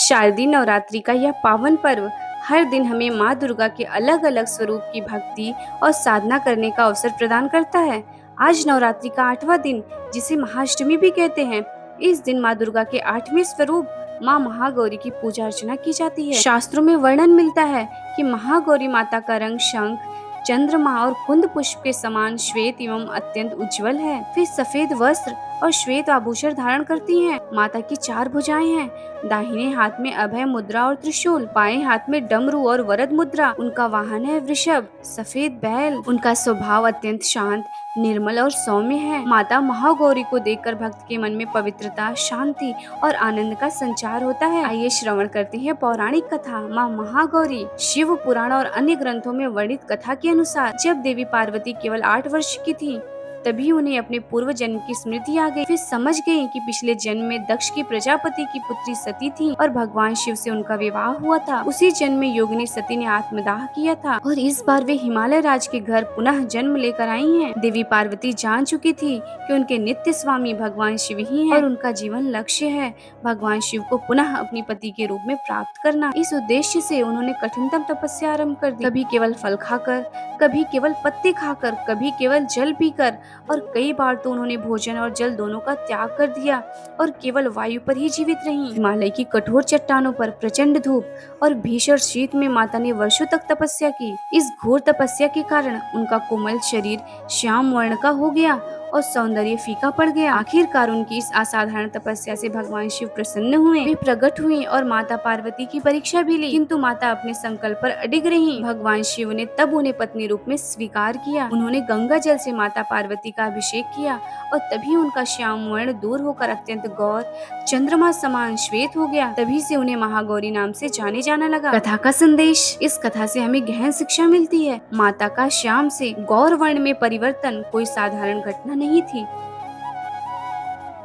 शारदीय नवरात्रि का यह पावन पर्व हर दिन हमें माँ दुर्गा के अलग अलग स्वरूप की भक्ति और साधना करने का अवसर प्रदान करता है। आज नवरात्रि का 8वां दिन, जिसे महाअष्टमी भी कहते हैं, इस दिन माँ दुर्गा के 8वें स्वरूप माँ महागौरी की पूजा अर्चना की जाती है। शास्त्रों में वर्णन मिलता है कि महागौरी माता का रंग शंख, चंद्रमा और कुंद पुष्प के समान श्वेत एवं अत्यंत उज्जवल है। वे सफेद वस्त्र और श्वेत आभूषण धारण करती हैं। माता की 4 भुजाएं हैं। दाहिने हाथ में अभय मुद्रा और त्रिशूल, बाएं हाथ में डमरू और वरद मुद्रा। उनका वाहन है वृषभ, सफेद बैल। उनका स्वभाव अत्यंत शांत, निर्मल और सौम्य है। माता महागौरी को देखकर भक्त के मन में पवित्रता, शांति और आनंद का संचार होता है। आइए श्रवण करते हैं पौराणिक कथा माँ महागौरी। शिव पुराण और अन्य ग्रंथों में वर्णित कथा के अनुसार जब देवी पार्वती केवल 8 वर्ष की थी, तभी उन्हें अपने पूर्व जन्म की स्मृति आ गई। फिर समझ गई कि पिछले जन्म में दक्ष की प्रजापति की पुत्री सती थी और भगवान शिव से उनका विवाह हुआ था। उसी जन्म में योगिनी सती ने आत्मदाह किया था और इस बार वे हिमालय राज के घर पुनः जन्म लेकर आई हैं। देवी पार्वती जान चुकी थी कि उनके नित्य स्वामी भगवान शिव ही हैं और उनका जीवन लक्ष्य है भगवान शिव को पुनः अपने पति के रूप में प्राप्त करना। इस उद्देश्य से उन्होंने कठिनतम तपस्या आरंभ कर दी। कभी केवल फल खाकर, कभी केवल पत्ते खाकर, कभी केवल जल पीकर और कई बार तो उन्होंने भोजन और जल दोनों का त्याग कर दिया और केवल वायु पर ही जीवित रहीं। हिमालय की कठोर चट्टानों पर प्रचंड धूप और भीषण शीत में माता ने वर्षों तक तपस्या की। इस घोर तपस्या के कारण उनका कोमल शरीर श्याम वर्ण का हो गया और सौंदर्य फीका पड़ गया। आखिरकार उनकी इस असाधारण तपस्या से भगवान शिव प्रसन्न हुए। वे प्रकट हुए और माता पार्वती की परीक्षा भी ली, किंतु माता अपने संकल्प पर अडिग रहीं। भगवान शिव ने तब उन्हें पत्नी रूप में स्वीकार किया। उन्होंने गंगा जल से माता पार्वती का अभिषेक किया और तभी उनका श्याम वर्ण दूर होकर अत्यंत गौर, चंद्रमा समान श्वेत हो गया। तभी से उन्हें महागौरी नाम से जाने जाना लगा। कथा का संदेश। इस कथा से हमें गहन शिक्षा मिलती है। माता का श्याम से गौर वर्ण में परिवर्तन कोई साधारण घटना नहीं थी।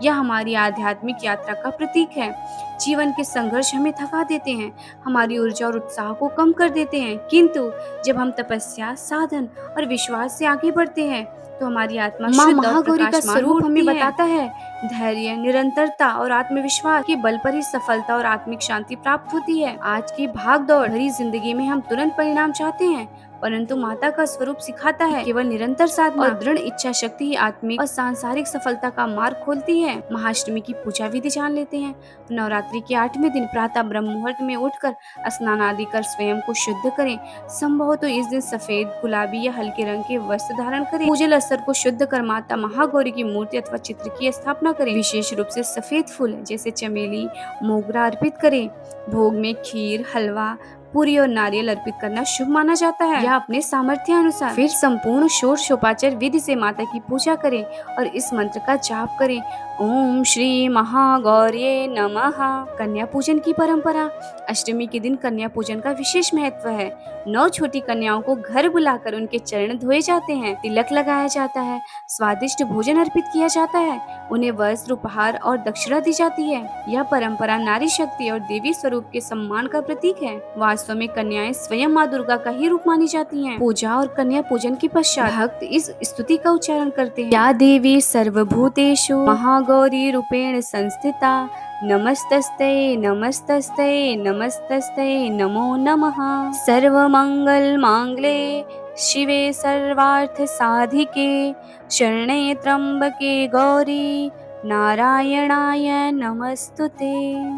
यह हमारी आध्यात्मिक यात्रा का प्रतीक है। जीवन के संघर्ष हमें थका देते हैं, हमारी ऊर्जा और उत्साह को कम कर देते हैं, किंतु जब हम तपस्या, साधन और विश्वास से आगे बढ़ते हैं तो हमारी आत्मा माँ शुद्ध और महागौरी का प्रकाशमान स्वरूप हमें होती है। बताता है धैर्य, निरंतरता और आत्मविश्वास के बल पर ही सफलता और आत्मिक शांति प्राप्त होती है। आज की भाग-दौड़ भरी जिंदगी में हम तुरंत परिणाम चाहते हैं, परंतु माता का स्वरूप सिखाता है केवल निरंतर साधना और दृढ़ इच्छा शक्ति ही आत्मिक और सांसारिक सफलता का मार्ग खोलती है। महाअष्टमी की पूजा विधि जान लेते हैं। नवरात्रि के 8वें दिन प्रातः ब्रह्म मुहूर्त में उठकर स्नान आदि कर स्वयं को शुद्ध करें। संभव तो इस दिन सफेद, गुलाबी या हल्के रंग के वस्त्र धारण करें। पूजल स्तर को शुद्ध कर माता महागौरी की मूर्ति अथवा चित्र की स्थापना करें। विशेष रूप से सफेद फूल जैसे चमेली, मोगरा अर्पित करें। भोग में खीर, हलवा, पूरी और नारियल अर्पित करना शुभ माना जाता है, या अपने सामर्थ्य अनुसार। फिर संपूर्ण षोडशोपचार विधि से माता की पूजा करें और इस मंत्र का जाप करें, ओम श्री महागौर्ये नमः। कन्या पूजन की परंपरा। अष्टमी के दिन कन्या पूजन का विशेष महत्व है। 9 छोटी कन्याओं को घर बुलाकर उनके चरण धोए जाते हैं, तिलक लगाया जाता है, स्वादिष्ट भोजन अर्पित किया जाता है, उन्हें वस्त्र, उपहार और दक्षिणा दी जाती है। यह परंपरा नारी शक्ति और देवी स्वरूप के सम्मान का प्रतीक है। वास्तव में कन्याएं स्वयं माँ दुर्गा का ही रूप मानी जाती हैं। पूजा और कन्या पूजन के पश्चात भक्त इस स्तुति का उच्चारण करते हैं, या देवी सर्वभूतेषु महागौरी रूपेण संस्थिता नमस्तस्ते नमस्तस्ते नमस्तस्ते नमो नमः। सर्वमंगल मांगल्ये शिवे सर्वार्थ साधिके शरण्ये त्र्यंबके गौरी नारायणाय नमस्तुते।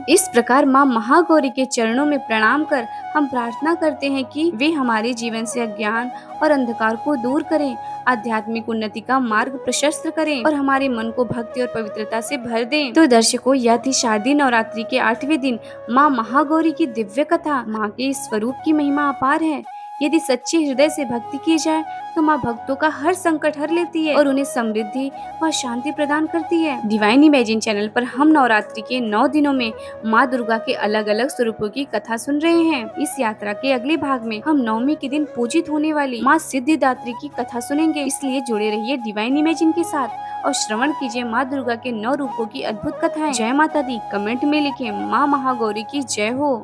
इस प्रकार माँ महागौरी के चरणों में प्रणाम कर हम प्रार्थना करते हैं कि वे हमारे जीवन से अज्ञान और अंधकार को दूर करें, आध्यात्मिक उन्नति का मार्ग प्रशस्त करें और हमारे मन को भक्ति और पवित्रता से भर दें। तो दर्शकों, यह थी शारदीय नवरात्रि के 8वें दिन माँ महागौरी की दिव्य कथा। माँ के इस स्वरूप की महिमा अपार है। यदि सच्चे हृदय से भक्ति की जाए तो माँ भक्तों का हर संकट हर लेती है और उन्हें समृद्धि व शांति प्रदान करती है। डिवाइन इमेजिन चैनल पर हम नवरात्रि के 9 दिनों में माँ दुर्गा के अलग अलग स्वरूपों की कथा सुन रहे हैं। इस यात्रा के अगले भाग में हम नवमी के दिन पूजित होने वाली माँ सिद्धिदात्री की कथा सुनेंगे, इसलिए जुड़े रहिए डिवाइन इमेजिन के साथ और श्रवण कीजिए माँ दुर्गा के 9 रूपों की अद्भुत कथाएं। जय माता दी। कमेंट में लिखें, माँ महागौरी की जय हो।